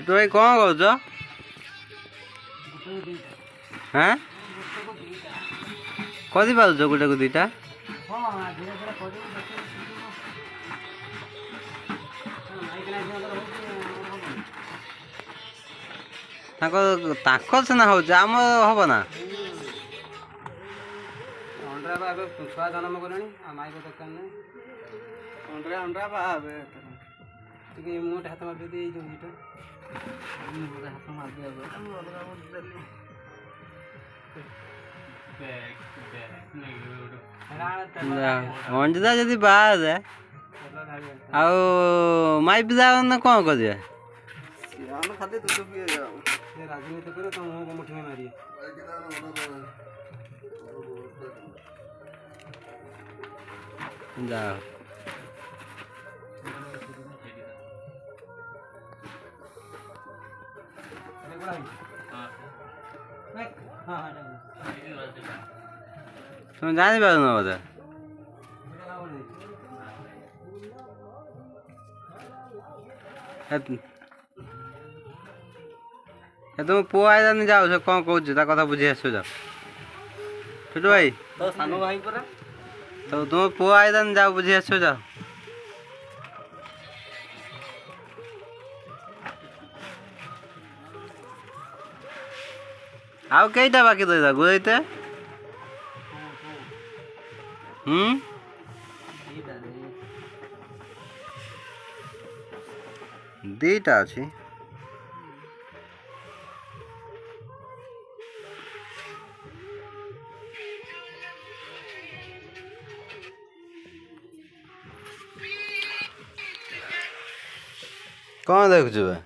ତୁ ଭାଇ କ'ଣ କହୁଛ? ହାଁ କରିପାରୁଛ ଗୋଟେକୁ ଦୁଇଟା? ତାଙ୍କର ସିନା ହଉଛି, ଆମର ହବ ନା? ଛୁଆ ଜନ୍ମ କଲେଣି ଆଉ ମାଇକ ଦରକାର ନାହିଁ। ଅଣ୍ଡରା ବା ଟିକେ ମୁଁ ଗୋଟେ ହାତ ମାରିଦେବି ଏଇ ଯେଉଁ ଏଇଟା ଗୋଟେ ହାତ ମାରିଦେବି ଅଞ୍ଜିତା ଯଦି ବାହାରେ ଆଉ ମାଇ ପିଲା କ'ଣ କରିବା? ଖାଲି ରାଜନୀତି করে ତ ମୁହଁକୁ ମୁଠି ମାରିବେ। ଯାଅ তুমি ଜାଣିପାରୁନ ବୋଧେ? ତୁମ ପୁଅ ଆଇଲାନି, ଯାଉଛ କ'ଣ କହୁଛି ତା କଥା ବୁଝି ଆସୁଛ? ଛୋଟୁ ଭାଇ ତ ସାନ ଭାଇ ପରା। ତ ତୁମ ପୁଅ ଆଇଲାନି, ଯାଉ ବୁଝି ଆସୁଛ? ଆଉ କେଇଟା ବାକି ରହିଲା ଗୁରେଇତେ? ଦୁଇଟା ଅଛି। କ'ଣ ଦେଖୁଛୁ ବେ?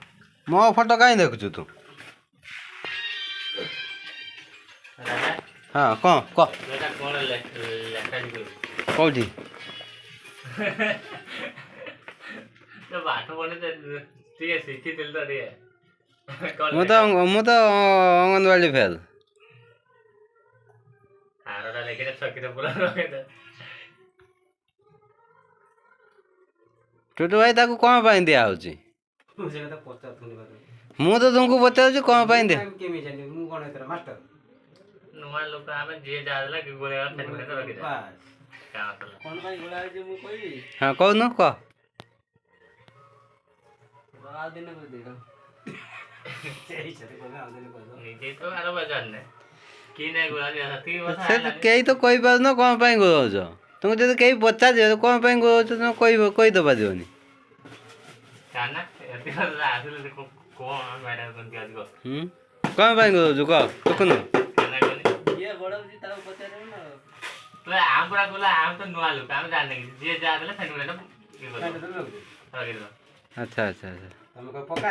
ମୋ ଫଟୋ କାହିଁ ଦେଖୁଛୁ ତୁ? ହଁ କ'ଣ କହ? କେଉଁଠି? ମୁଁ ତ ଅଙ୍ଗନବାଡ଼ି ଫେଲ୍। ଟୁଟୁ ଭାଇ ତାକୁ କ'ଣ ପାଇଁ ଦିଆହେଉଛି? ମୁଁ ତ ତୁମକୁ ପଚାରୁଛି କ'ଣ ପାଇଁ ଦିଆ? ହଁ କହୁନୁ କହ। କେହି ତ କହିପାରୁନ କ'ଣ ପାଇଁ ଗୋଳଉଛ? ତୁମକୁ ଯଦି କେହି ପଚାରିବେ କ'ଣ ପାଇଁ ଗୋଳଉଛ ତୁମେ କହିତ ପାରିବନି। କ'ଣ ପାଇଁ ଗୋଳଉଛୁ କହ ଦେଖୁନୁ? ଆଚ୍ଛା ଆଚ୍ଛା ଆଚ୍ଛା। ପକା